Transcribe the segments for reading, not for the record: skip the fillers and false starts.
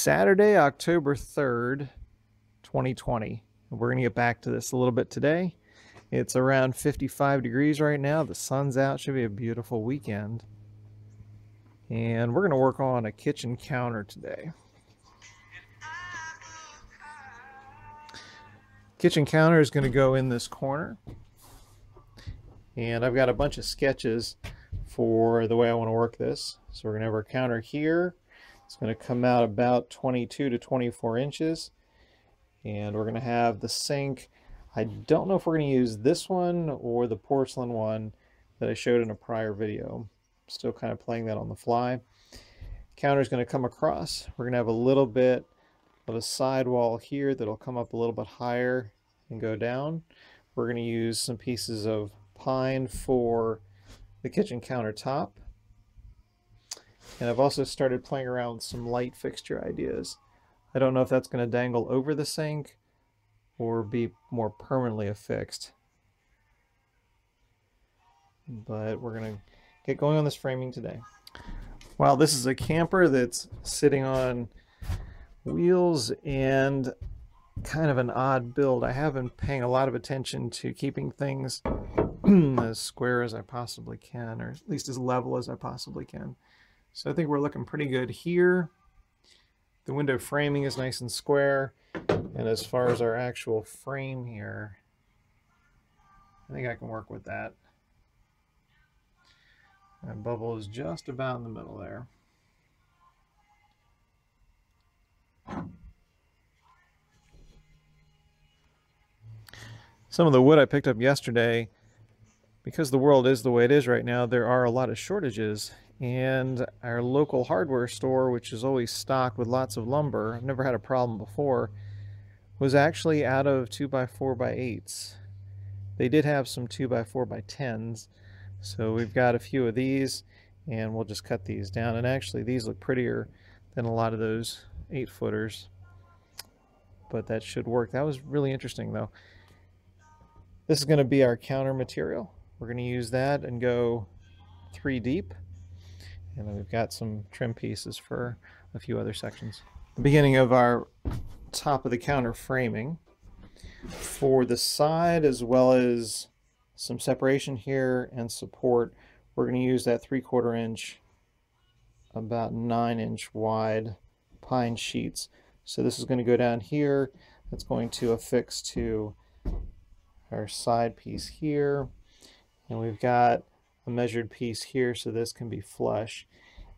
Saturday, October 3rd, 2020. We're going to get back to this a little bit today. It's around 55 degrees right now. The sun's out. Should be a beautiful weekend. And we're going to work on a kitchen counter today. Kitchen counter is going to go in this corner. And I've got a bunch of sketches for the way I want to work this. So we're going to have our counter here. It's going to come out about 22 to 24 inches. And we're going to have the sink. I don't know if we're going to use this one or the porcelain one that I showed in a prior video. I'm still kind of playing that on the fly. Counter is going to come across. We're going to have a little bit of a sidewall here that'll come up a little bit higher and go down. We're going to use some pieces of pine for the kitchen countertop. And I've also started playing around with some light fixture ideas. I don't know if that's going to dangle over the sink or be more permanently affixed. But we're going to get going on this framing today. Wow, this is a camper that's sitting on wheels and kind of an odd build. I have been paying a lot of attention to keeping things as square as I possibly can, or at least as level as I possibly can. So I think we're looking pretty good here. The window framing is nice and square. And as far as our actual frame here, I think I can work with that. That bubble is just about in the middle there. Some of the wood I picked up yesterday, because the world is the way it is right now, there are a lot of shortages. And our local hardware store, which is always stocked with lots of lumber, I've never had a problem before, was actually out of 2x4x8s. They did have some 2x4x10s, so we've got a few of these, and we'll just cut these down. And actually, these look prettier than a lot of those 8-footers, but that should work. That was really interesting, though. This is going to be our counter material. We're going to use that and go 3 deep. And then we've got some trim pieces for a few other sections. The beginning of our top of the counter framing. For the side, as well as some separation here and support, we're going to use that 3/4 inch, about 9-inch wide pine sheets. So this is going to go down here. That's going to affix to our side piece here. And we've got a measured piece here, so this can be flush.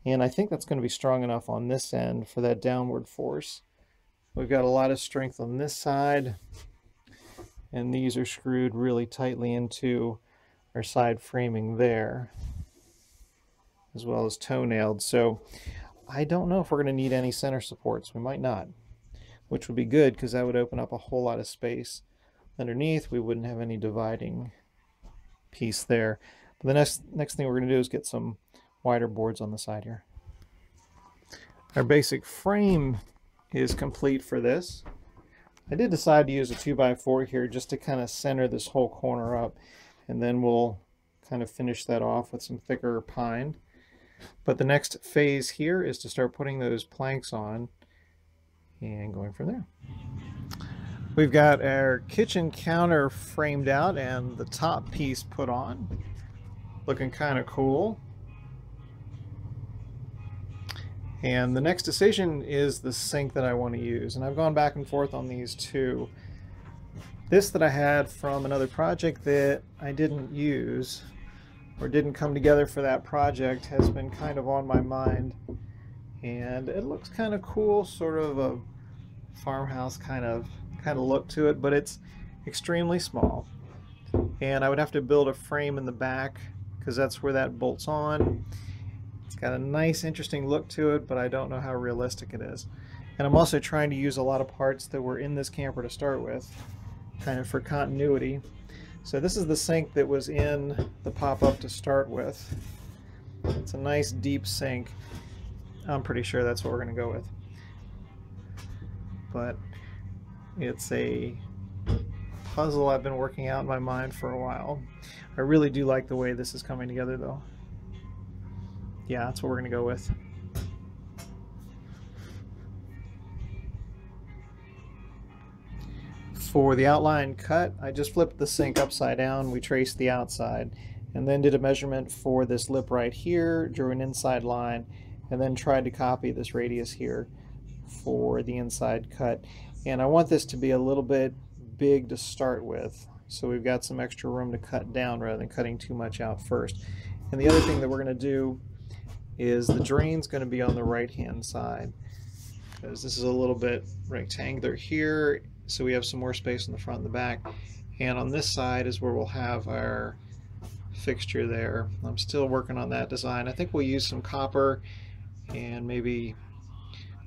And I think that's going to be strong enough on this end for that downward force. We've got a lot of strength on this side, and these are screwed really tightly into our side framing there, as well as toe-nailed. So I don't know if we're going to need any center supports. We might not, which would be good because that would open up a whole lot of space underneath. We wouldn't have any dividing piece there. But the next thing we're going to do is get some wider boards on the side here. Our basic frame is complete for this. I did decide to use a 2x4 here just to kind of center this whole corner up, and then we'll kind of finish that off with some thicker pine. But the next phase here is to start putting those planks on and going from there. We've got our kitchen counter framed out and the top piece put on. Looking kind of cool. And the next decision is the sink that I want to use. And I've gone back and forth on these two. This that I had from another project that I didn't use or didn't come together for that project has been kind of on my mind. And it looks kind of cool, sort of a farmhouse kind of look to it, but it's extremely small. And I would have to build a frame in the back because that's where that bolts on. It's got a nice, interesting look to it, but I don't know how realistic it is. And I'm also trying to use a lot of parts that were in this camper to start with, kind of for continuity. So this is the sink that was in the pop-up to start with. It's a nice deep sink. I'm pretty sure that's what we're going to go with. But it's a puzzle I've been working out in my mind for a while. I really do like the way this is coming together, though. Yeah, that's what we're going to go with. For the outline cut, I just flipped the sink upside down, we traced the outside, and then did a measurement for this lip right here, drew an inside line, and then tried to copy this radius here for the inside cut. And I want this to be a little bit big to start with, so we've got some extra room to cut down rather than cutting too much out first. And the other thing that we're going to do is the drain's going to be on the right hand side, because this is a little bit rectangular here, so we have some more space in the front and the back. And on this side is where we'll have our fixture there. I'm still working on that design. I think we'll use some copper and maybe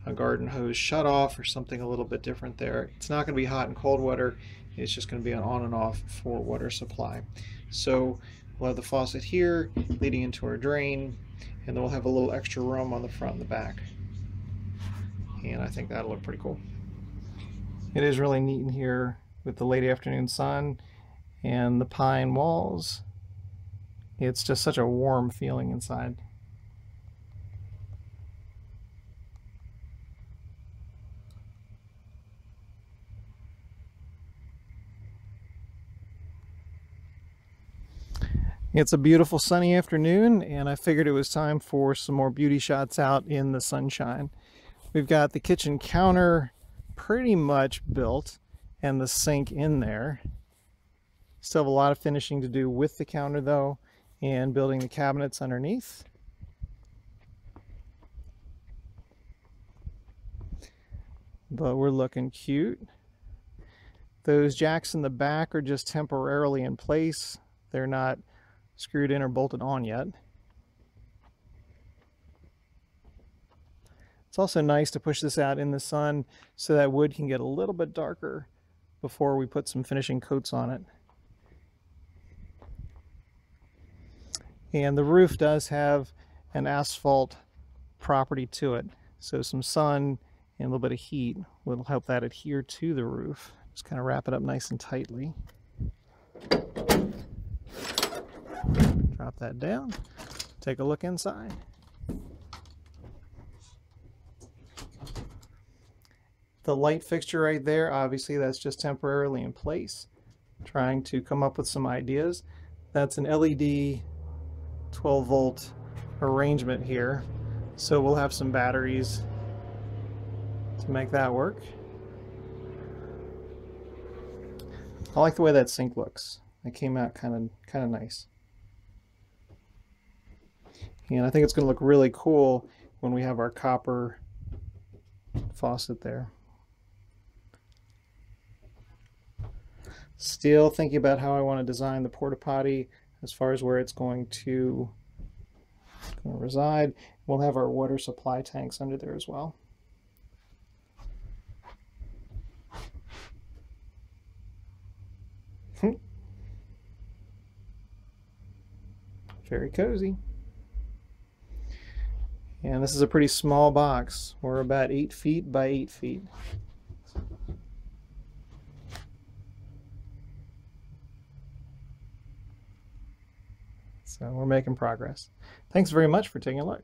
a garden hose shutoff or something a little bit different there. It's not going to be hot and cold water, it's just going to be an on and off for water supply. So we'll have the faucet here leading into our drain, and then we'll have a little extra room on the front and the back. And I think that'll look pretty cool. It is really neat in here with the late afternoon sun and the pine walls. It's just such a warm feeling inside. It's a beautiful sunny afternoon, and I figured it was time for some more beauty shots out in the sunshine. We've got the kitchen counter pretty much built and the sink in there. Still have a lot of finishing to do with the counter though, and building the cabinets underneath. But we're looking cute. Those jacks in the back are just temporarily in place. They're not screwed in or bolted on yet. It's also nice to push this out in the sun so that wood can get a little bit darker before we put some finishing coats on it. And the roof does have an asphalt property to it, so some sun and a little bit of heat will help that adhere to the roof. Just kind of wrap it up nice and tightly. Drop that down, take a look inside. The light fixture right there, obviously that's just temporarily in place. Trying to come up with some ideas. That's an LED 12 volt arrangement here, so we'll have some batteries to make that work. I like the way that sink looks. It came out kind of nice. And I think it's going to look really cool when we have our copper faucet there. Still thinking about how I want to design the porta potty as far as where it's going to reside. We'll have our water supply tanks under there as well. Very cozy. And this is a pretty small box. We're about 8 feet by 8 feet. So we're making progress. Thanks very much for taking a look.